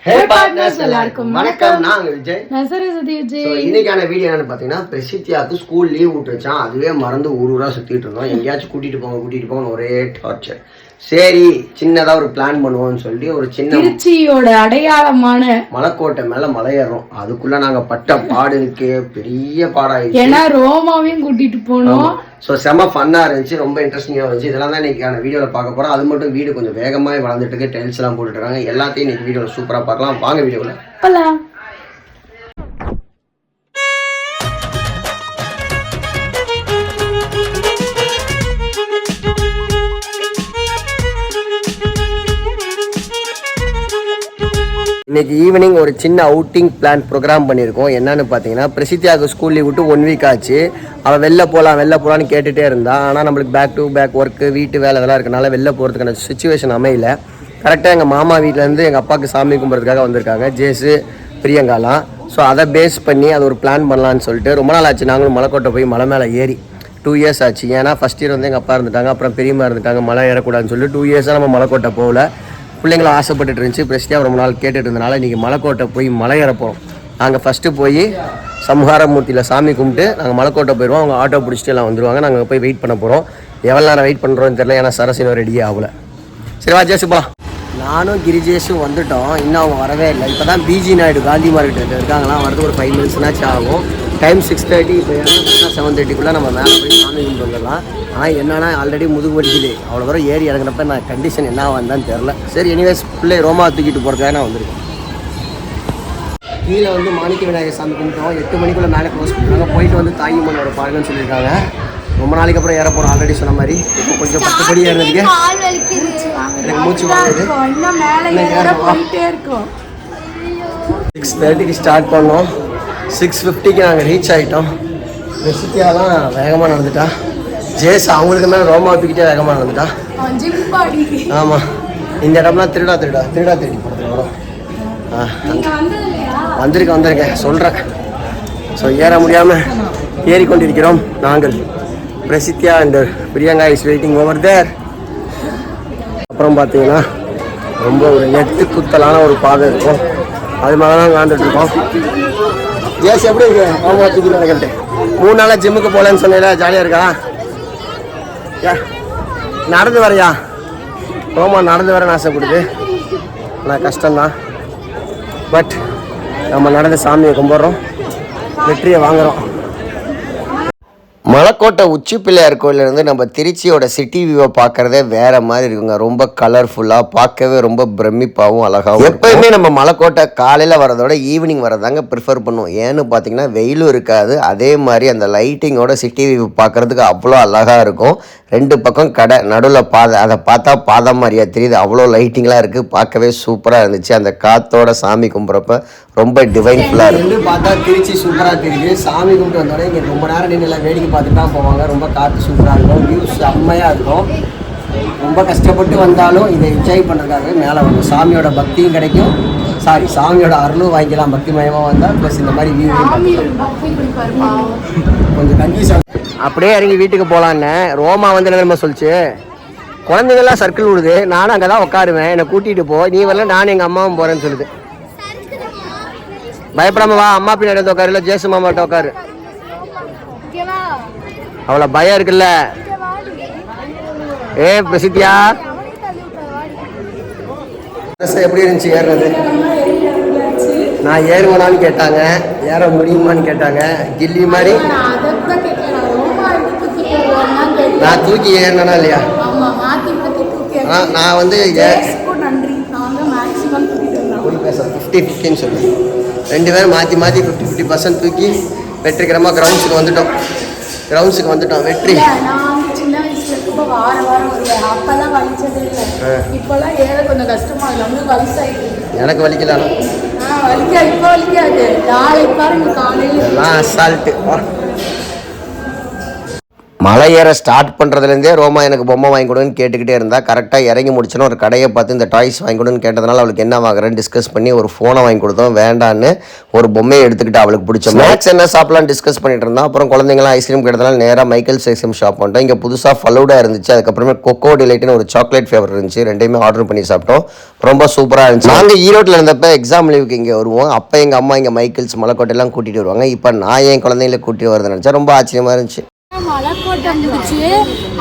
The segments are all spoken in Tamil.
Hey partners, எல்லாருக்கும் வணக்கம். நான் விஜய். நான் சரஸ்வதி விஜய். சோ இன்னைக்கான வீடியோ என்னன்னு பாத்தீங்கன்னா பிரசித்தியாக்கு ஸ்கூல் லீவ் விட்டுருச்சான். அதுவே மறந்து ஊரா சுத்திட்டு இருந்தோம். எங்கேயாச்சும் கூட்டிட்டு போங்க ஒரே டார்ச்சர். சரி சின்னதா ஒரு பிளான் பண்ணுவோம்னு சொல்லி ஒரு சின்ன திருச்சியோட அடையாளமான மலைக்கோட்டை மேல மலையேறோம். அதுக்குள்ள நாங்க பட்ட பாடு இருக்கு, பெரிய பாடாயிடுச்சு. ஏன்னா ரோமாவையும் கூட்டிட்டு போனோம். ஸோ செம்ம ஃபன்னாக இருந்துச்சு, ரொம்ப இன்ட்ரெஸ்டிங்காக இருந்துச்சு. இதெல்லாம் தான் இன்றைக்கான வீடியோவில் பார்க்க போகிறோம். அது மட்டும் வீடு கொஞ்சம் வேகமாக வளர்ந்துட்டு இருக்கு, டைல்ஸ் எல்லாம் போட்டுட்டு இருக்காங்க. எல்லாத்தையும் இன்னைக்கு வீடியோவில் சூப்பராக பார்க்கலாம். வாங்க வீடியோவில் போலாம். இன்னைக்கு ஈவினிங் ஒரு சின்ன அவுட்டிங் பிளான் ப்ரோக்ராம் பண்ணியிருக்கோம். என்னன்னு பார்த்தீங்கன்னா பிரசித்தியாவுக்கு ஸ்கூல் லீவ் விட்டு 1 வீக் ஆச்சு. அவள் வெளில போகலான்னு கேட்டுகிட்டே இருந்தான். ஆனால் நம்மளுக்கு பேக் டு பேக் ஒர்க்கு, வீட்டு வேலை இதெல்லாம் இருக்கனால வெளில போகிறதுக்கான சுச்சுவேஷன் அமையல. கரெக்டாக எங்கள் மாமா வீட்டிலேருந்து எங்கள் அப்பாவுக்கு சாமி கும்பிட்றதுக்காக வந்திருக்காங்க, ஜேசு பிரியங்காலாம். ஸோ அதை பேஸ் பண்ணி அது ஒரு பிளான் பண்ணலான்னு சொல்லிட்டு ரொம்ப நாள் ஆச்சு. நாங்களும் மலைக்கோட்டை போய் மலை மேலே ஏறி 2 இயர்ஸ் ஆச்சு. ஏன்னா ஃபஸ்ட் இயர் வந்து எங்கள் அப்பா இருந்துட்டாங்க, அப்புறம் பெரியம்மா இருந்துட்டாங்க, மலை ஏறக்கூடாதுன்னு சொல்லி 2 இயர்ஸாக நம்ம மலைக்கோட்டை போகல. பிள்ளைங்களும் ஆசைப்பட்டுட்டு இருந்துச்சு. பிரசித்தியாக ரொம்ப நாள் கேட்டுட்டு இருந்தனால இன்றைக்கி மலைக்கோட்டை போய் மலை ஏற போகிறோம். நாங்கள் ஃபஸ்ட்டு போய் சம்ஹாரமூர்த்தியில் சாமி கும்பிட்டு நாங்கள் மலைக்கோட்டை போயிடுவோம். அவங்க ஆட்டோ பிடிச்சிட்டு எல்லாம் வந்துடுவாங்க. நாங்கள் போய் வெயிட் பண்ண போகிறோம். எவ்வளோ நேரம் வெயிட் பண்ணுறோன்னு தெரியல, ஏன்னா சரசினோ ரெடியே ஆகலை. சரி வா ஜேசுப்பா. நானும் கிரிஜேஷும் வந்துட்டோம், இன்னும் அவங்க வரவே இல்லை. இப்போ தான் பிஜி நாயுடு காந்தி மார்க்கெட்டில் இருக்காங்களாம். வரது ஒரு 5 மினிட்ஸ்னாச்சும் ஆகும். டைம் 6:30. இப்போ 7:30 நம்ம மேலே போய் சாமி கும்பிட்டு வந்துடலாம். ஆனால் என்னன்னா ஆல்ரெடி முதுகு வலிக்குது. அவ்வளோ தூரம் ஏறி இறங்குறப்ப நான் கண்டிஷன் என்ன வந்தான்னு தெரில. சரி எனிவேஸ் பிள்ளை ரோமா தூக்கிட்டு போகிறதுக்காக நான் வந்திருக்கேன். கீழே வந்து மாணிக்க விநாயகர் சாமி கும்பிட்டோம். 8 மணிக்குள்ளே மேலே க்ளோஸ் பண்ணுறாங்க. போயிட்டு வந்து தாயி மண்ணோட பாருங்கன்னு சொல்லியிருக்காங்க. ரொம்ப நாளைக்கு அப்புறம் ஏற போகிறோம். ஆல்ரெடி சொன்ன மாதிரி இப்போ கொஞ்சம் 10 படி ஏறினதுக்கு எனக்கு மூச்சு வாங்குது. 6:30 ஸ்டார்ட் பண்ணோம். 6:50 நாங்கள் ரீச் ஆகிட்டோம். பிரசித்தியாலாம் வேகமாக நடந்துட்டா. ஜேஸ் அவங்களுக்கு மேலே ரோமா தூக்கிட்டே வேகமாக நடந்துட்டா. ஆமாம், இந்த இடம்லாம் திருடா திருடி போகிறது வரும். வந்திருக்கேன் சொல்கிறேன். ஸோ ஏற முடியாமல் ஏறிக்கொண்டிருக்கிறோம் நாங்கள். Prasithya and Priyanka is waiting over there. அப்புறம் பார்த்தீங்கன்னா ரொம்ப ஒரு நெட்டு குத்தலான ஒரு பாதை இருக்கும். அது மாதிரி தான் வாழ்ந்துட்டுருக்கோம். ஜேஸ் எப்படி இருக்கு? ரோமா தூக்கி நடக்கிட்டு 3 நாளாக ஜிம்முக்கு போகலன்னு சொன்னீங்களா, ஜாலியாக இருக்கா? நடந்து வரையா? ரோமா நடந்து வரேன்னு ஆசைப்படுது. ஆனால் கஷ்டம்தான். பட் நம்ம நடந்து சாமியை கும்பிட்றோம், வெற்றியை வாங்குகிறோம். மலைக்கோட்டை உச்சி பிள்ளையார் கோயிலேருந்து நம்ம திருச்சியோட சிட்டி வியூவை பார்க்குறதே வேறு மாதிரி இருக்குங்க. ரொம்ப கலர்ஃபுல்லாக, பார்க்கவே ரொம்ப பிரமிப்பாகவும் அழகாகவும். எப்போயுமே நம்ம மலைக்கோட்டை காலையில் வரதோட ஈவினிங் வரதாங்க ப்ரிஃபர் பண்ணுவோம். ஏன்னு பார்த்தீங்கன்னா வெயிலும் இருக்காது, அதே மாதிரி அந்த லைட்டிங்கோட சிட்டி வியூ பார்க்குறதுக்கு அவ்வளோ அழகாக இருக்கும். 2 பக்கம் கடை, நடுவில் பாதை, அதை பார்த்தா பாதை மாதிரியா தெரியுது. அவ்வளோ லைட்டிங்லாம் இருக்குது, பார்க்கவே சூப்பராக இருந்துச்சு. அந்த காற்றோட சாமி கும்பிட்றப்ப ரொம்ப டிவைன்ஃபுல்லாக இருக்குது. பார்த்தா திருச்சி சூப்பராக தெரியுது. சாமி கும்பிட்டு வந்தோடனே இங்கே ரொம்ப நேரம் நின்று வேடிக்கை பார்த்துட்டு தான் போவாங்க. ரொம்ப காற்று சூப்பராக இருக்கும், வியூஸ் செம்மையாக இருக்கும். ரொம்ப கஷ்டப்பட்டு வந்தாலும் இதை என்ஜாய் பண்ணுறதுக்காக மேலே வரும். சாமியோட பக்தியும் கிடைக்கும், சாமியோட அருளும் வாங்கிக்கலாம். பக்திமயமாக வந்தால் ப்ளஸ் இந்த மாதிரி வியூ கொஞ்சம் கன்ஃபியூஸ் ஆகும். அப்படியே இறங்கி வீட்டுக்கு போகலான்னு ரோமா வந்து என்ன சொல்லிச்சு, குழந்தைங்கள்லாம் சர்க்கிள் விடுது, நானும் அங்கே தான் உட்காருவேன், என்னை கூட்டிகிட்டு போ, நீ வரல நானும் எங்கள் அம்மாவும் போகிறேன்னு சொல்லுது. பயப்படாம வா, அம்மா பின்னாடி வந்து உட்காரு, இல்லை ஜேசு மாமாட்ட உட்காரு. அவ்வளோ பயம் இருக்குல்ல. பிரசித்தியா எப்படி இருந்துச்சு ஏறுறது? நான் ஏறுவேனான்னு கேட்டாங்க, ஏற முடியுமான்னு கேட்டாங்க. கில்லி மாதிரி நான் தூக்கி ஏறினா இல்லையா? நான் வந்து 50-50 சொல்லுவேன். 2 பேரும் மாற்றி 50-50% தூக்கி வெற்றிகரமாக கிரவுண்ட்ஸுக்கு வந்துட்டோம். வெற்றி. எனக்கு வலிக்கல, மலை ஏற ஸ்டார்ட் பண்ணுறதுலேருந்தே ரோமா எனக்கு பொம்மை வாங்கி கொடுன்னு கேட்டுக்கிட்டே இருந்தால் கரெக்டாக இறங்கி முடிச்சோன்னு ஒரு கடையை பார்த்து இந்த டாய்ஸ் வாங்கி கொடுன்னு கேட்டதுனால அவளுக்கு என்ன வாங்குறேன்னு டிஸ்கஸ் பண்ணி ஒரு ஃபோனை வாங்கி கொடுத்தோம். வேண்டான்னு ஒரு பொம்மையை எடுத்துக்கிட்டு அவளுக்கு பிடிச்ச ஸ்நாக்ஸ் என்ன சாப்பிட்லான்னு டிஸ்கஸ் பண்ணிட்டு இருந்தோம். அப்புறம் குழந்தைங்களாம் ஐஸ்கிரீம் கேட்டதுனால நேராக மைக்கேல்ஸ் ஐஸ்கிரீம் ஷாப் பண்ணிட்டோம். இங்கே புதுசாக ஃபலூடா இருந்துச்சு, அதுக்கப்புறமே கொக்கோ டிலைட்னு ஒரு சாக்லேட் ஃப்ளேவர் இருந்துச்சு. ரெண்டையுமே ஆர்டர் பண்ணி சாப்பிட்டோம். ரொம்ப சூப்பராக இருந்துச்சு. நாங்கள் ஈரோட்டில் இருந்தப்போ எக்ஸாம் லீவுக்கு இங்கே வருவோம். அப்போ எங்கள் அம்மா இங்கே மைக்கேல்ஸ் மலைக்கோட்டையெல்லாம் கூட்டிகிட்டு வருவாங்க. இப்போ நான் என் குழந்தைங்களை கூட்டிகிட்டு வருதுன்னு நினச்சா ரொம்ப ஆச்சரியமாக இருந்துச்சு. மலைக்கோட்டை முடிச்சு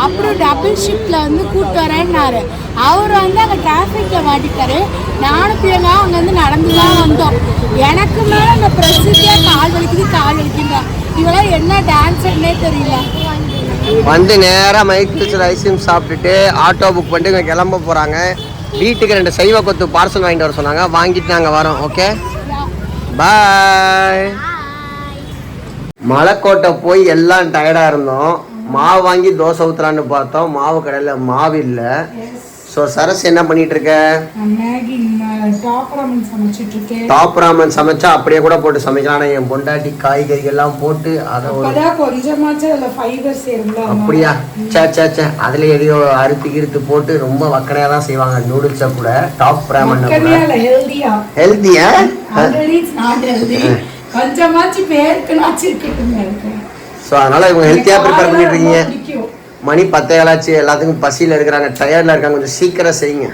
அப்புறம் டபுள் ஷிஃப்ட்ல வந்து கூப்பிட்டு வரேன்னாரு. அவர் வந்து அங்கே டிராஃபிக்ல மாட்டிட்டாரு. நானும் பிள்ளைங்க அங்கேருந்து நடந்து தான் வந்தோம். எனக்கு மேலே அந்த பிரசித்தியா கால் வலிக்குதா இவெல்லாம் என்ன டான்ஸ்ன்னே தெரியல. வந்து நேராக மைக்கேல்ஸ் ஐஸ்கிரீம் சாப்பிட்டுட்டு ஆட்டோ புக் பண்ணிட்டு இங்கே கிளம்ப போகிறாங்க. வீட்டுக்கு 2 சைவ கொத்து பார்சல் வாங்கிட்டு வர சொன்னாங்க. வாங்கிட்டு நாங்கள் வரோம். Okay bye. மலைக்கோட்டை போய் எல்லாம் டயர்டாக இருந்தோம். மாவு வாங்கி தோசை ஊற்றுலான்னு பார்த்தோம். மாவு கடையில் மாவு இல்லை. ஸோ சரஸ் என்ன பண்ணிட்டு இருக்க? டாப் ராமன் சமைச்சா அப்படியே கூட போட்டு சமைக்கலாம். ஆனால் என் பொண்டாட்டி காய்கறிகள்லாம் போட்டு அதை அப்படியா சே அதில் எதையோ அறுத்து போட்டு ரொம்ப வக்கனையாக தான் செய்வாங்க. நூடுல்ஸை கூட டாப் ராமன் ஹெல்த்தியா கொஞ்சமாச்சு பேருக்கு இருக்கட்டும். ஸோ அதனால இவங்க ஹெல்த்தியாக ப்ரிப்பேர் பண்ணிட்டு இருக்கீங்க. மணி 10 ஆச்சு. எல்லாத்துக்கும் பசியில் இருக்கிறாங்க, டயர்டில் இருக்காங்க. கொஞ்சம் சீக்கிரம் செய்யுங்க.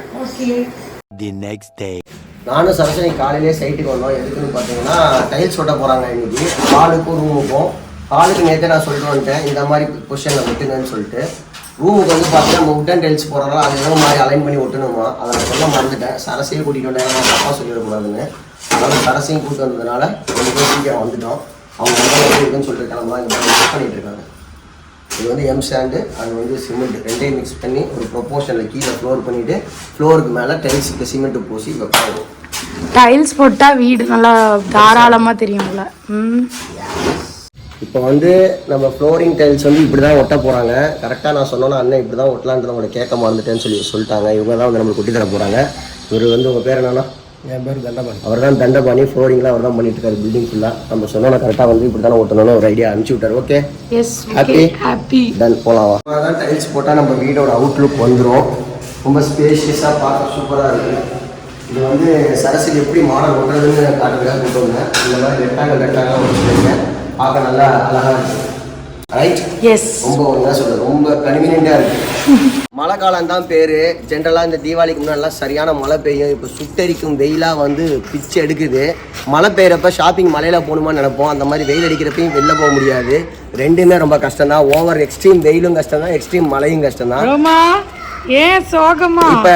நானும் சரஸ்வதி காலையிலேயே சைட்டுக்கு வந்தோம். எதுக்குன்னு பார்த்தீங்கன்னா டைல்ஸ் ஒட்ட போகிறாங்க இன்னைக்கு. ஹாலுக்கும் ரூமுக்கும். ஹாலுக்கு நேற்று நான் சொல்லிட்டு வந்துட்டேன் இந்த மாதிரி பொசிஷனில் ஒட்டுங்கன்னு சொல்லிட்டு. ரூமுக்கு வந்து பார்த்தீங்கன்னா நம்ம உட்டன் டைல்ஸ் போடுறதால அது எதோ மாதிரி அலைன் பண்ணி ஒட்டணுமா, அதை நான் சொல்ல மறந்துட்டேன். சரசையும் கூட்டிகிட்டு வந்தேன், நான் தப்பாக சொல்லிடக்கூடாதுன்னு. அதனால் சரசையும் கூப்பிட்டு வந்ததுனால கொஞ்சம் சீக்கிரம் வந்துட்டோம். அவங்க எப்படி இருக்குன்னு சொல்லிட்டு கிளம்பலாம். இந்த மாதிரி மிக்ஸ் பண்ணிகிட்டு இருக்காங்க. இது வந்து எம் சாண்டு, அது வந்து சிமெண்ட் ரெண்டையும் மிக்ஸ் பண்ணி ஒரு ப்ரொப்போர்ஷனில் கீழே ஃப்ளோர் பண்ணிவிட்டு ஃப்ளோருக்கு மேலே டைல்ஸுக்கு சிமெண்ட்டு பூசி வைப்பாங்க. டைல்ஸ் போட்டால் வீடு நல்லா தாராளமாக தெரியும்ல. இப்போ வந்து நம்ம ஃப்ளோரிங் டைல்ஸ் வந்து இப்படி தான் ஒட்ட போகிறாங்க. கரெக்டாக நான் சொன்னோன்னா அண்ணன் இப்படி தான் ஒட்டலான்றதை உங்களை கேட்க மறந்துட்டேன்னு சொல்லிட்டாங்க. இவங்க தான் வந்து நம்மளுக்கு கொட்டி தர போகிறாங்க. இவர் வந்து உங்கள் பேர் என்னன்னா? என் பேர் தண்டபாணி. அவர் தான் தண்டபாணி. ஃப்ளோரிங்லாம் அவர் தான் பண்ணிட்டு இருக்காரு பில்டிங் ஃபுல்லாக. நம்ம சொன்னோன்னா கரெக்டாக வந்து இப்படி தானே ஒட்டணும்னு ஒரு ஐடியா அனுப்பிச்சி விட்டார். ஓகே ஹாப்பி டன் போகலாம். தான் டைல்ஸ் போட்டால் நம்ம வீடோட அவுட்லுக் வந்துடும். ரொம்ப ஸ்பேஷியஸாக பார்க்க சூப்பராக இருக்குது. இது வந்து சரஸ்வதி எப்படி மாடல் ஒட்டுறதுன்னு காட்டுறதுக்காக கொண்டு வந்தேன். இந்த மாதிரி ரெட்டாக ஒட்டுறீங்க, பார்க்க நல்லா அழகாக இருக்குது. ரைட்? எஸ். ரொம்ப என்ன சொல்கிறது, ரொம்ப கன்வீனியண்ட்டாக இருக்குது. மழை காலம் தான் பேர். ஜென்ரலாக இந்த தீபாவளிக்கு முன்னாடிலாம் சரியான மழை பெய்யும். இப்போ சுட்டரிக்கும் வெயிலாக வந்து பிச்சு எடுக்குது. மழை பெய்யறப்ப ஷாப்பிங் மழையில் போகணுமான்னு நினைப்போம். அந்த மாதிரி வெயில் அடிக்கிறப்பையும் வெளில போக முடியாது. ரெண்டுமே ரொம்ப கஷ்டம் தான். ஓவர் எக்ஸ்ட்ரீம் வெயிலும் கஷ்டம் தான், எக்ஸ்ட்ரீம் மழையும் கஷ்டம் தான். ஏன் சோகமா? இப்போ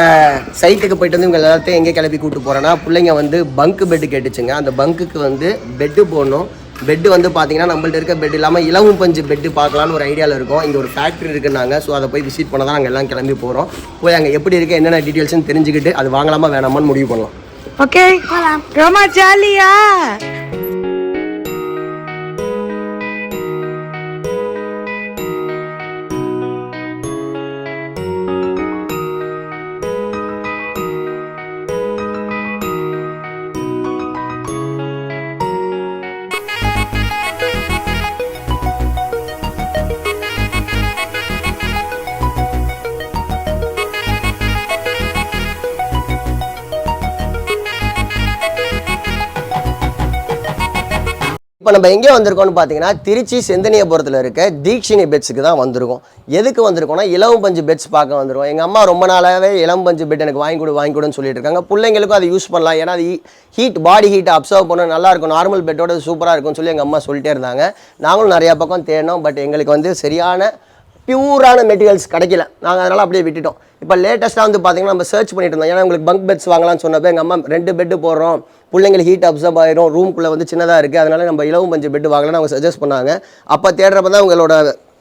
சைட்டுக்கு போயிட்டு வந்து இவங்க எல்லாத்தையும் எங்கே கிளப்பி கூப்பிட்டு போகிறேன்னா, பிள்ளைங்க வந்து பங்க் பெட்டு கேட்டுச்சுங்க. அந்த பங்குக்கு வந்து பெட்டு போடணும். பெட்டு வந்து பார்த்தீங்கன்னா நம்மள்ட்ட இருக்க பெட் இல்லாமல் இலவம் பஞ்சு பெட்டு பார்க்கலான்னு ஒரு ஐடியாவில் இருக்கும். இங்கே ஒரு ஃபேக்ட்ரி இருக்குன்னாங்க. ஸோ அதை போய் விசிட் பண்ண தான் நாங்கள் எல்லாம் கிளம்பி போகிறோம். போய் அங்கே எப்படி இருக்குது என்னென்ன டீட்டெயில்ஸ்னு தெரிஞ்சுக்கிட்டு அது வாங்கலாமா வேணாமான்னு முடிவு பண்ணலாம். ஓகே ரொம்ப ஜாலியா. இப்போ நம்ம எங்கே வந்திருக்கோம்னு பார்த்தீங்கன்னா திருச்சி செந்தனியபுரத்தில் இருக்க தீக்ஷினி பெட்ஸுக்கு தான் வந்திருக்கோம். எதுக்கு வந்திருக்கோம்னா இலவம் பஞ்சு பெட்ஸ் பார்க்க வந்துருக்கோம். எங்கள் அம்மா ரொம்ப நாளாகவே இளம் பஞ்சு பெட் எனக்கு வாங்கி கொடுன்னு சொல்லிட்டு இருக்காங்க. பிள்ளைங்களுக்கும் அதை யூஸ் பண்ணலாம், ஏன்னா அது ஹீட் பாடி ஹீட்டை அப்சர்வ் பண்ண நல்லாயிருக்கும், நார்மல் பெட்டோட சூப்பராக இருக்கும்னு சொல்லி எங்கள் அம்மா சொல்லிட்டே இருந்தாங்க. நாங்களும் நிறையா பக்கம் தேடினோம். பட் எங்களுக்கு வந்து சரியான பியூரான மெட்டீரியல்ஸ் கிடைக்கல. நாங்கள் அதனால் அப்படியே விட்டுட்டோம். இப்போ லேட்டஸ்ட்டாக வந்து பார்த்தீங்கன்னா நம்ம சர்ச் பண்ணிட்டு இருந்தோம். ஏன்னா உங்களுக்கு பங்க் பெட்ஸ் வாங்கலாம்னு சொன்னப்போ எங்கள் அம்மா 2 பெட்டு போடுறோம், பிள்ளைங்களுக்கு ஹீட் அப்சர்வ் ஆயிரும், ரூம்குள்ளே வந்து சின்னதாக இருக்குது, அதனால் நம்ம இலவம் பஞ்சு பெட்டு வாங்கலாம்னு அவங்க சஜஸ்ட் பண்ணாங்க. அப்போ தேடுறப்ப தான் உங்களோட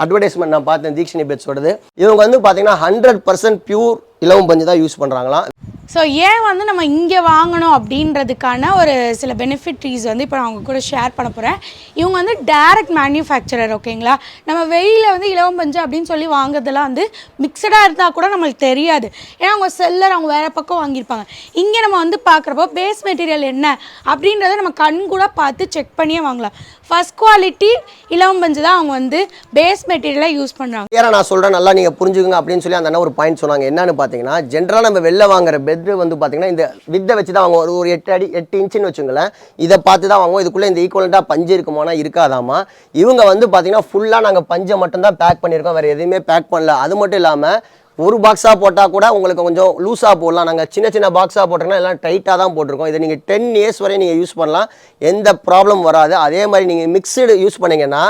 அட்வர்டைஸ்மெண்ட் நான் பார்த்தேன் தீக்ஷினி பெட்ஸோடது. இவங்க வந்து பார்த்தீங்கன்னா 100% பியூர் இலவம் பஞ்சு தான் யூஸ் பண்ணுறாங்களாம். ஸோ ஏன் வந்து நம்ம இங்கே வாங்கணும் அப்படின்றதுக்கான ஒரு சில பெனிஃபிட்ஸ் வந்து இப்போ நான் அவங்க கூட ஷேர் பண்ண போகிறேன். இவங்க வந்து டைரக்ட் மேனுஃபேக்சரர், ஓகேங்களா. நம்ம வெளியில் வந்து இலவம் பஞ்சு அப்படின்னு சொல்லி வாங்குறதெல்லாம் வந்து மிக்சடாக இருந்தால் கூட நம்மளுக்கு தெரியாது. ஏன்னா அவங்க செல்லர் அவங்க வேறு பக்கம் வாங்கியிருப்பாங்க. இங்கே நம்ம வந்து பார்க்குறப்போ பேஸ் மெட்டீரியல் என்ன அப்படின்றத நம்ம கண் கூட பார்த்து செக் பண்ணியே வாங்கலாம். ஃபர்ஸ்ட் குவாலிட்டி இலவம் பஞ்சு தான் அவங்க வந்து பேஸ் மெட்டீரியலாக யூஸ் பண்ணுறாங்க. ஏன்னா நான் சொல்கிறேன் நல்லா நீங்கள் புரிஞ்சுக்குங்க அப்படின்னு சொல்லி அந்த ஒரு பாயிண்ட் சொன்னாங்க. என்னன்னு பார்த்தீங்கன்னா ஜென்ரலாக நம்ம வெளில வாங்குற பெட் வந்து பார்த்தீங்கன்னா இந்த வித்தை வச்சு தான் வாங்குவோம். ஒரு 8 இன்ச்சுன்னு வச்சுங்களேன். இதை பார்த்து தான் வாங்குவோம். இதுக்குள்ளே இந்த ஈக்குவலண்ட்டாக பஞ்சு இருக்குமானா இருக்காதாமா. இவங்க வந்து பார்த்தீங்கன்னா ஃபுல்லாக நாங்கள் பஞ்சை மட்டும்தான் பேக் பண்ணியிருக்கோம், வேறு எதுவுமே பேக் பண்ணல. அது மட்டும் இல்லாமல் ஒரு பாக்ஸாக போட்டால் கூட உங்களுக்கு கொஞ்சம் லூஸாக போடலாம். நாங்கள் சின்ன பாக்ஸாக போட்டிருக்கோம்னா எல்லாம் டைட்டாக தான் போட்டிருக்கோம். இதை நீங்கள் 10 இயர்ஸ் வரை நீங்கள் யூஸ் பண்ணலாம், எந்த ப்ராப்ளம் வராது. அதே மாதிரி நீங்கள் மிக்சடு யூஸ் பண்ணிங்கன்னா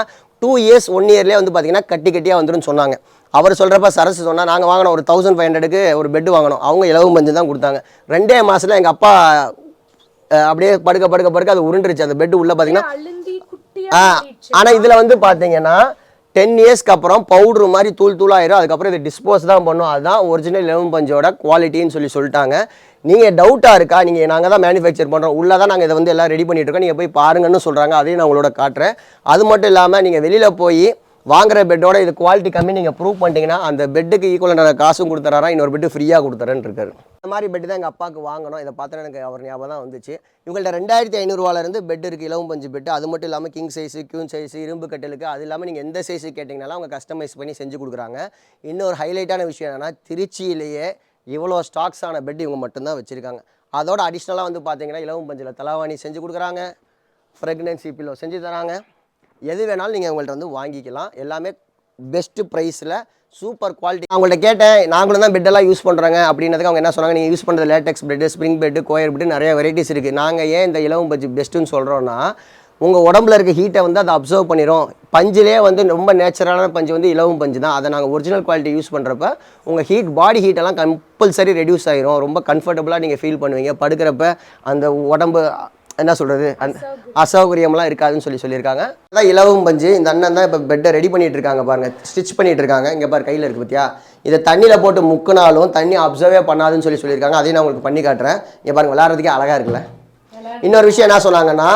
2 இயர்ஸ் 1 இயர்லேயே வந்து பார்த்தீங்கன்னா கட்டியாக வந்துடும் சொன்னாங்க. அவர் சொல்கிறப்ப சரசு சொன்னால் நாங்கள் வாங்கினோம் ஒரு 1500க்கு ஒரு பெட்டு வாங்கினோம். அவங்க இலவம் பஞ்சு தான் கொடுத்தாங்க. 2 மாதத்தில் எங்கள் அப்பா அப்படியே படுக்க அது உருண்டுருச்சு. அந்த பெட்டு உள்ளே பார்த்தீங்கன்னா ஆனால் இதில் வந்து பார்த்தீங்கன்னா 10 இயர்ஸ்க்கு அப்புறம் பவுட்ரு மாதிரி தூளாயிரும். அதுக்கப்புறம் இது டிஸ்போஸ் தான் பண்ணும். அதுதான் ஒரிஜினல் இலவம் பஞ்சோட குவாலிட்டின்னு சொல்லிட்டாங்க. நீங்கள் டவுட்டாக இருக்கா? நீங்கள் நாங்கள் தான் மேனுஃபேக்சர் பண்ணுறோம், உள்ளே தான் நாங்கள் இதை வந்து எல்லாம் ரெடி பண்ணிட்டு இருக்கோம், நீங்கள் போய் பாருங்கன்னு சொல்கிறாங்க. அதையும் நான் உங்களோட காட்டுறேன். அது மட்டும் இல்லாமல் நீங்கள் வெளியில் போய் வாங்குற பெட்டோட இது குவாலிட்டி கம்மி நீங்கள் ப்ரூவ் பண்ணிட்டீங்கன்னா அந்த பெட்டுக்கு ஈக்குவலான காசும் கொடுத்துறாரா, இன்னொரு பெட்டு ஃப்ரீயாக கொடுத்துறேன்னு இருக்காரு. இந்த மாதிரி பெட்டு தான் எங்கள் அப்பாவுக்கு வாங்கணும். இதை பார்த்தா எனக்கு அவர் ஞாபகம் தான் வந்துச்சு. இவங்கள்ட்ட 2500 ரூபாயிலேருந்து பெட் இருக்குது, இலவம் பஞ்சு பெட்டு. அது மட்டும் இல்லாமல் கிங் சைஸு, கியூன் சைஸு, இரும்பு கட்டலுக்கு, அது இல்லாமல் நீங்கள் எந்த சைஸு கேட்டிங்கனாலும் அவங்க கஸ்டமைஸ் பண்ணி செஞ்சு கொடுக்குறாங்க. இன்னொரு ஹைலைட்டான விஷயம் என்னென்னா திருச்சியிலேயே இவ்வளோ ஸ்டாக்ஸ் ஆன பெட் இவங்க மட்டும்தான் வச்சுருக்காங்க. அதோட அடிஷ்னலாக வந்து பார்த்தீங்கன்னா இலவம் பஞ்சில் தலவாணி செஞ்சு கொடுக்குறாங்க, ப்ரெக்னென்சி பில்லோ செஞ்சு தராங்க. எது வேணாலும் நீங்கள் உங்கள்கிட்ட வந்து வாங்கிக்கலாம். எல்லாமே பெஸ்ட்டு ப்ரைஸில் சூப்பர் குவாலிட்டி. அவங்கள்ட்ட கேட்டேன், நாங்களும் தான் பெட்டெல்லாம் யூஸ் பண்ணுறாங்க அப்படின்றதுக்கு அவங்க என்ன சொன்னாங்க, நீங்கள் யூஸ் பண்ணுறது latex bed, spring bed, coir bed, நிறைய வெரைட்டிஸ் இருக்குது. நாங்கள் ஏன் இந்த இலவம் பஞ்சு பெஸ்ட்டுன்னு சொல்கிறோன்னா உங்கள் உடம்புல இருக்க ஹீட்டை வந்து அதை அப்சர்வ் பண்ணிடும். பஞ்சிலே வந்து ரொம்ப நேச்சுரலான பஞ்சு வந்து இலவம் பஞ்சு தான். அதை நாங்கள் ஒரிஜினல் குவாலிட்டி யூஸ் பண்ணுறப்ப உங்கள் பாடி ஹீட்டெல்லாம் கம்பல்சரி ரெடியூஸ் ஆகிரும். ரொம்ப கம்ஃபர்டபுளாக நீங்கள் ஃபீல் பண்ணுவீங்க. படுக்கிறப்ப அந்த உடம்பு என்ன சொல்கிறது அசௌகரியம்லாம் இருக்காதுன்னு சொல்லியிருக்காங்க. அதான் இலவம் பஞ்சு. இந்த அண்ணன் தான் இப்போ பெட்டை ரெடி பண்ணிகிட்டு இருக்காங்க பாருங்கள், ஸ்டிச் பண்ணிகிட்டு இருக்காங்க. இங்கே பாரு கையில் இருக்குது பார்த்தியா, இதை தண்ணியில் போட்டு முக்கினாலும் தண்ணி அப்சர்வே பண்ணாதுன்னு சொல்லியிருக்காங்க. அதையும் நான் உங்களுக்கு பண்ணி காட்டுறேன். இங்கே பாருங்கள், விளையாடுறதுக்கே அழகாக இருக்குல்ல. இன்னொரு விஷயம் என்ன சொன்னாங்கன்னா,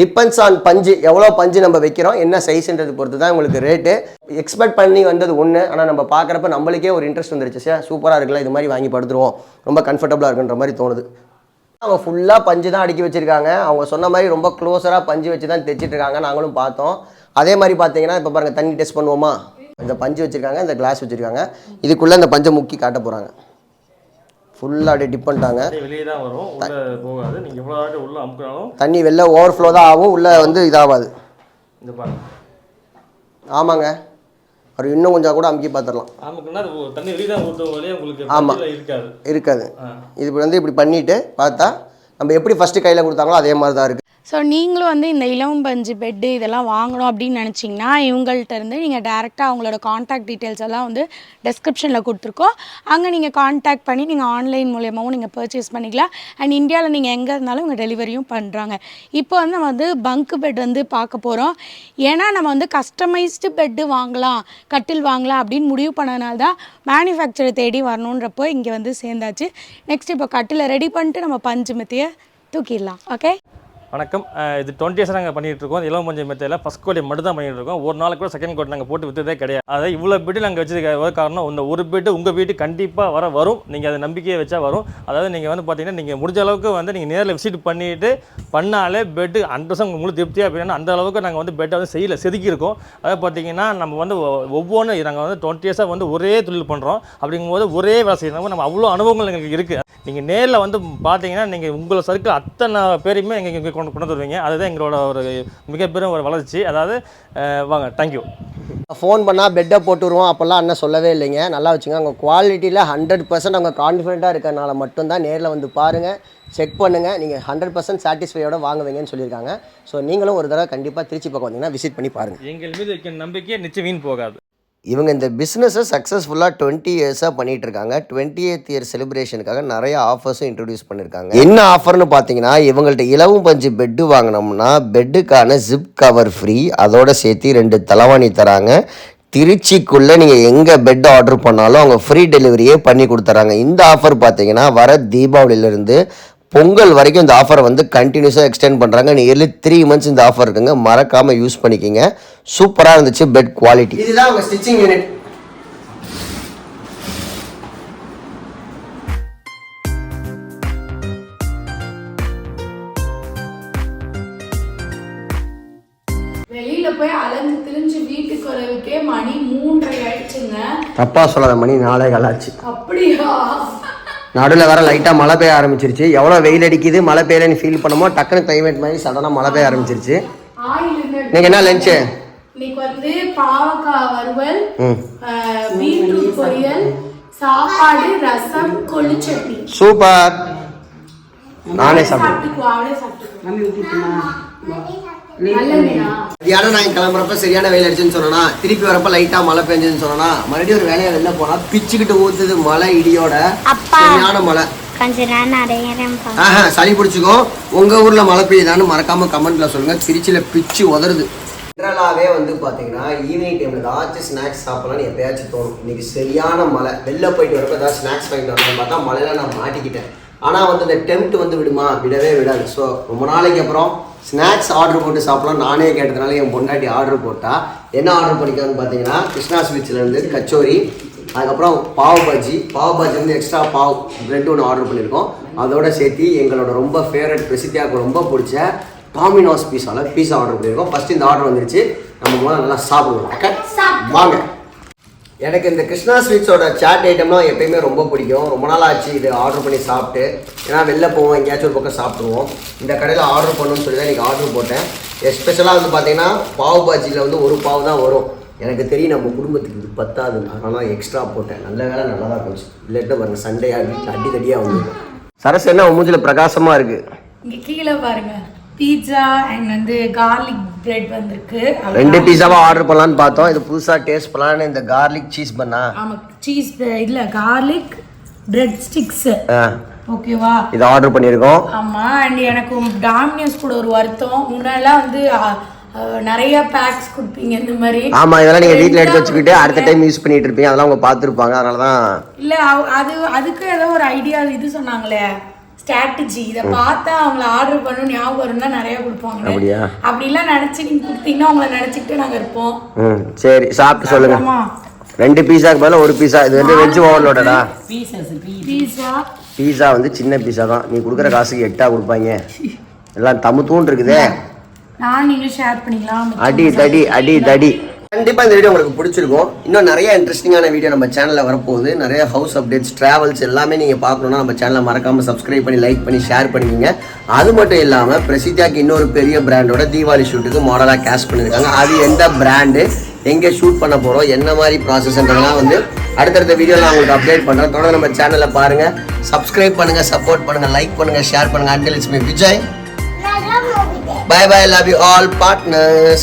டிபெண்ட்ஸ் ஆன் பஞ்சு, எவ்வளோ பஞ்சு நம்ம வைக்கிறோம், என்ன சைஸ்ன்றது பொறுத்து தான் உங்களுக்கு ரேட்டு. எக்ஸ்பெக்ட் பண்ணி வந்தது ஒன்று, ஆனால் நம்ம பார்க்குறப்ப நம்மளுக்கே ஒரு இன்ட்ரெஸ்ட் வந்துருச்சு. சார் சூப்பராக இருக்குல்ல, இது மாதிரி வாங்கி படுத்துருவோம், ரொம்ப கம்ஃபர்டபுளாக இருக்குன்ற மாதிரி தோணுது. அவங்க ஃபுல்லாக பஞ்சு தான் அடுக்கி வச்சுருக்காங்க. அவங்க சொன்ன மாதிரி ரொம்ப க்ளோஸராக பஞ்சு வச்சு தான் தைச்சிட்ருக்காங்க. நாங்களும் பார்த்தோம். அதே மாதிரி பார்த்தீங்கன்னா இப்போ பாருங்கள், தண்ணி டெஸ்ட் பண்ணுவோமா, இந்த பஞ்சு வச்சுருக்காங்க, இந்த கிளாஸ் வச்சுருக்காங்க. இதுக்குள்ளே இந்த பஞ்சை முக்கி காட்ட போகிறாங்க. ஃபுல்லாக அப்படியே டிப் பண்ணிட்டாங்க. வெளியே தான் வரும், உள்ளே போகாது. நீங்கள் எவ்வளோ உள்ளே அமுக்கினாலும் தண்ணி வெளில ஓவர்ஃப்ளோ தான் ஆகும், உள்ளே வந்து இதாகாது. இந்த பாருங்க. ஆமாங்க, அவர் இன்னும் கொஞ்சம் கூட அமுக்கி பார்த்துடலாம். ஆமாக்குன்னா தண்ணி வெளியே தான் ஊற்றும் வழியே உங்களுக்கு. ஆமாம், இருக்காது. இது வந்து இப்படி பண்ணிவிட்டு பார்த்தா நம்ம எப்படி ஃபஸ்ட்டு கையில் கொடுத்தாங்களோ அதே மாதிரி தான் இருக்குது. ஸோ நீங்களும் வந்து இந்த இலவம் பஞ்சு பெட்டு இதெல்லாம் வாங்கணும் அப்படின்னு நினச்சிங்கன்னா இவங்கள்ட்ட இருந்து நீங்கள் டேரெக்டாக அவங்களோட காண்டாக்ட் டீட்டெயில்ஸ் எல்லாம் வந்து டெஸ்கிரிப்ஷனில் கொடுத்துருக்கோம். அங்கே நீங்கள் காண்டாக்ட் பண்ணி நீங்கள் ஆன்லைன் மூலியமாகவும் நீங்கள் பர்ச்சேஸ் பண்ணிக்கலாம். அண்ட் இந்தியாவில் நீங்கள் எங்கே இருந்தாலும் இவங்க டெலிவரியும் பண்ணுறாங்க. இப்போ வந்து நம்ம வந்து பங்க் பெட் வந்து பார்க்க போகிறோம். ஏன்னா நம்ம வந்து கஸ்டமைஸ்டு பெட்டு வாங்கலாம், கட்டில் வாங்கலாம் அப்படின்னு முடிவு பண்ணதுனால தான் மேனுஃபேக்சரை தேடி வரணுன்றப்போ இங்கே வந்து சேர்ந்தாச்சு. நெக்ஸ்ட் இப்போ கட்டிலை ரெடி பண்ணிட்டு நம்ம பஞ்சு மெத்தையை தூக்கிடலாம். ஓகே, வணக்கம். இது 20 இயர்ஸ் நாங்கள் பண்ணிகிட்டு இருக்கோம். இலவம் பஞ்சு மெத்தையில் ஃபஸ்ட் கோடி மட்டும் தான் பண்ணிகிட்டு இருக்கோம். ஒரு நாளைக்கு கூட செகண்ட் கோட் நாங்கள் போட்டு விற்றதே கிடையாது. அதாவது இவ்வளோ பெட்டு நாங்கள் வச்சதுக்கு காரணம், இந்த ஒரு பெட்டு உங்கள் வீட்டுக்கு கண்டிப்பாக வரும். நீங்கள் அதை நம்பிக்கையை வச்சா வரும். அதாவது நீங்கள் வந்து பார்த்தீங்கன்னா நீங்கள் முடிஞ்ச அளவுக்கு வந்து நீங்கள் நேரில் விசிட் பண்ணிவிட்டு பண்ணாலே பெட்டு 100% உங்களுக்கு திருப்தியாக போயிடணும். அந்த அளவுக்கு நாங்கள் வந்து பெட்டை வந்து செதுக்கியிருக்கோம். அதாவது பார்த்தீங்கன்னா நம்ம வந்து ஒவ்வொன்றும் நாங்கள் வந்து 20 இயர்ஸாக வந்து ஒரே தொழில் பண்ணுறோம். அப்படிங்கும்போது ஒரே வேலை செய்யணும். நம்ம அவ்வளோ அனுபவங்கள் எங்களுக்கு இருக்குது. நீங்கள் நேரில் வந்து பார்த்தீங்கன்னா நீங்கள் உங்களை சர்க்கிள் அத்தனை பேரையுமே எங்கள் கொண்டு வருவீங்க. அதுதான் எங்களோட ஒரு மிகப்பெரிய ஒரு வளர்ச்சி. அதாவது வாங்க, தேங்க்யூ. ஃபோன் பண்ணால் பெட்டை போட்டுருவோம் அப்போல்லாம் அண்ணன் சொல்லவே இல்லைங்க. நல்லா வச்சுங்க. அவங்க குவாலிட்டியில் 100% அவங்க கான்ஃபிடென்ட்டாக இருக்கிறனால மட்டும்தான் நேரில் வந்து பாருங்கள், செக் பண்ணுங்கள். நீங்கள் 100% சாட்டிஸ்ஃபையோட வாங்குவீங்கன்னு சொல்லியிருக்காங்க. ஸோ நீங்களும் ஒரு தடவை கண்டிப்பாக திருச்சி பக்கம் வந்தீங்கன்னா விசிட் பண்ணி பாருங்கள். எங்கள் மீது வைக்கிற நம்பிக்கையை நிச்சயம் வீண் போகாது. இவங்க இந்த பிஸ்னஸை சக்ஸஸ்ஃபுல்லாக 20 இயர்ஸாக பண்ணிகிட்டு இருக்காங்க. 20th இயர் செலிப்ரேஷனுக்காக நிறைய ஆஃபர்ஸும் இன்ட்ரடியூஸ் பண்ணியிருக்காங்க. என்ன ஆஃபர்னு பார்த்தீங்கன்னா, இவங்கள்ட்ட இலவம் பஞ்சு பெட்டு வாங்கினோம்னா பெட்டுக்கான ஜிப் கவர் ஃப்ரீ, அதோட சேர்த்து 2 தலவாணி தராங்க. திருச்சிக்குள்ளே நீங்கள் எங்கே பெட் ஆர்டர் பண்ணாலும் அவங்க ஃப்ரீ டெலிவரியே பண்ணி கொடுத்துட்றாங்க. இந்த ஆஃபர் பார்த்தீங்கன்னா வர தீபாவளியிலேருந்து பொங்கல் வரைக்கும் இந்த ஆஃபரை வந்து கண்டினியூஸாக எக்ஸ்டெண்ட் பண்ணுறாங்க. நியர்லி 3 months இந்த ஆஃபர் இருக்குங்க. மறக்காமல் யூஸ் பண்ணிக்கிங்க. சூப்பராக இருந்துச்சு பெட் குவாலிட்டி. இதுதான் அவங்க ஸ்டிச்சிங் யூனிட். வெளியில போய் அலைஞ்சு திரிஞ்சு வீட்டுக்கு வரவுக்கே மணி 3:30 ஆயிடுச்சுங்க. தப்பா சொல்லாத, மணி 4:15 ஆச்சு. அப்படியா? நடுவில் வேற லைட்டாக மழை பெய்ய ஆரம்பிச்சிருச்சு. எவ்வளோ வெயில் அடிக்குது மழை பெய்யலன்னு ஃபீல் பண்ணுமோ டக்குனு கிளைமேட் மாதிரி சடனாக மழை பெய்ய ஆரம்பிச்சிருச்சு. நீங்கள் என்ன லஞ்சு? இன்னைக்கு வந்து பாவக்காய் வறுவல், பீட்ரூட் பொரியல், சாப்பாடு, ரசம், கொள்ளு சட்னி. சூப்பர். நானே சாப்பிட்டேன். மத்தியானம் நான் கிளம்புறப்ப சரியான வெயில் அடிச்சுன்னு சொன்னா, திருப்பி வரப்ப லைட்டா மழை பெஞ்சுன்னு சொன்னா, மறுபடியும் ஒரு வேலையை வெளில போனா பிச்சுக்கிட்டு ஊத்துது மழை இடியோட. சரியான மழை. சளி பிடிச்சிக்கோ. உங்க ஊர்ல மழை பெய்யுதான்னு மறக்காம கமெண்ட்ல சொல்லுங்க. திருச்சியில பிச்சு உதறுது. ஜெனரலாகவே வந்து பார்த்தீங்கன்னா ஈவினிங் டைமில் ஏதாச்சும் ஸ்நாக்ஸ் சாப்பிட்லான்னு எப்பயாச்சும் தோணும். இன்றைக்கி சரியான மழை. வெளில போயிட்டு வரப்போ ஏதாவது ஸ்நாக்ஸ் வாங்கிட்டு வரணும்னு பார்த்தா மழையில் நான் மாட்டிக்கிட்டேன். ஆனால் வந்து இந்த டெம்ப்ட் வந்து விடுமா? விடவே விடாது. ஸோ ரொம்ப நாளைக்கு அப்புறம் ஸ்நாக்ஸ் ஆர்டர் போட்டு சாப்பிட்லாம் நானே கேட்டதுனால என் பொண்டாட்டி ஆர்டர் போட்டால் என்ன ஆர்டர் பண்ணிக்கான்னு பார்த்தீங்கன்னா கிருஷ்ணா ஸ்வீட்ஸ்லேருந்து கச்சோரி, அதுக்கப்புறம் பாவ் பாஜி வந்து எக்ஸ்ட்ரா பாவ் ப்ரெட் ஒன்று ஆர்டர் பண்ணியிருக்கோம். அதோட சேர்த்து எங்களோட ரொம்ப ஃபேவரட் பிரசித்தியாவுக்கு ரொம்ப பிடிச்ச டாமினோஸ் பீஸா ஆர்டர் பண்ணியிருக்கோம். ஃபர்ஸ்ட் இந்த ஆர்டர் வந்துருச்சு. நம்ம முதல்ல நல்லா சாப்பிடுவோம். ஓகே வாங்க. எனக்கு இந்த கிருஷ்ணா ஸ்வீட்ஸோட சாட் ஐட்டம்லாம் எப்பயுமே ரொம்ப பிடிக்கும். ரொம்ப நாள் ஆச்சு இது ஆர்டர் பண்ணி சாப்பிட்டு. ஏன்னா வெளில போவோம், எங்கேயாச்சும் ஒரு பக்கம் சாப்பிடுவோம். இந்த கடையில் ஆர்டர் பண்ணணும்னு சொல்லி தான் இன்றைக்கி ஆர்டர் போட்டேன். எஸ்பெஷலாக வந்து பார்த்தீங்கன்னா பாவ் பாஜியில் வந்து ஒரு பாவ் தான் வரும். எனக்கு தெரியும் நம்ம குடும்பத்துக்கு இது பத்தாது, அதனால் எக்ஸ்ட்ரா போட்டேன். நல்ல வேலை நல்லா தான் போச்சு. இல்லைட்டு பாருங்க சண்டையாக வீட்டில் அடி தடியாக வந்து சரஸ் என்ன மூஞ்சில் பிரகாசமாக இருக்குது. இங்கே கீழே பாருங்க பீட்சா அண்ட் வந்து கார்லிக் பிரெட் வந்திருக்கு. 2 பீஸாவா ஆர்டர் பண்ணலான்னு பார்த்தோம். இது புதுசாக டேஸ்ட் பண்ணலான்னு இந்த கார்லிக் சீஸ் பண்ணா. ஆமாம் சீஸ் இல்லை கார்லிக் பிரெட் ஸ்டிக்ஸ். ஓகேவா? இது ஆர்டர் பண்ணியிருக்கோம். ஆமாம். அண்ட் எனக்கு டாமினோஸ் கூட ஒரு வருத்தம். முன்னாடிலாம் வந்து நிறைய பேக்ஸ் கொடுப்பீங்க இந்த மாதிரி. ஆமாம், இதெல்லாம் நீங்கள் வீட்டில் எடுத்து வச்சுக்கிட்டு அடுத்த டைம் யூஸ் பண்ணிட்டு இருப்பீங்க. அதெல்லாம் அவங்க பார்த்துருப்பாங்க. அதனால தான் இல்லை அதுக்கு ஏதோ ஒரு ஐடியா இது சொன்னாங்களே ஸ்ட்ராட்டஜி. இதை பார்த்தா அவங்கள ஆர்டர் பண்ணணும் ஞாபகம் இருந்தால் நிறைய கொடுப்பாங்க. அப்படியா? அப்படிலாம் நினச்சி நீங்கள் கொடுத்தீங்கன்னா அவங்கள நினச்சிக்கிட்டு நாங்கள் இருப்போம். சரி சாப்பிட்டு சொல்லுங்க. 2 பீஸாக்கு பதிலாக 1 பீஸா. இது வந்து வெஜ் ஓவர்லோடடா. பீஸா வந்து சின்ன பீஸா தான். நீ கொடுக்குற காசுக்கு 8 கொடுப்பாங்க. எல்லாம் தமுத்தூன் இருக்குதே. நான் நீங்களும் ஷேர் பண்ணிக்கலாம். அடி தடி. கண்டிப்பாக இந்த வீடியோ உங்களுக்கு பிடிச்சிருக்கும். இன்னும் நிறைய இன்ட்ரெஸ்டிங்கான வீடியோ நம்ம சேனலில் வரப்போகுது. நிறைய ஹவுஸ் அப்டேட்ஸ், ட்ராவல்ஸ் எல்லாமே நீங்கள் பார்க்கணுன்னா நம்ம சேனலை மறக்காமல் சப்ஸ்கிரைப் பண்ணி லைக் பண்ணி ஷேர் பண்ணிக்கிங்க. அது மட்டும் இல்லாமல் பிரசித்தியாக்கு இன்னொரு பெரிய பிராண்டோட தீபாவளி ஷூட்டுக்கு மாடலாக கேஸ்ட் பண்ணியிருக்காங்க. அது எந்த பிராண்டு, எங்கே ஷூட் பண்ண போகிறோம், என்ன மாதிரி ப்ராசஸ்ன்றதெல்லாம் வந்து அடுத்தடுத்த வீடியோவில் நான் உங்களுக்கு அப்டேட் பண்ணுறேன். தொடர்ந்து நம்ம சேனலை பாருங்கள், சப்ஸ்கிரைப் பண்ணுங்கள், சப்போர்ட் பண்ணுங்கள், லைக் பண்ணுங்கள், ஷேர் பண்ணுங்கள். Until it's me, Vijay. Bye bye, love you all partners.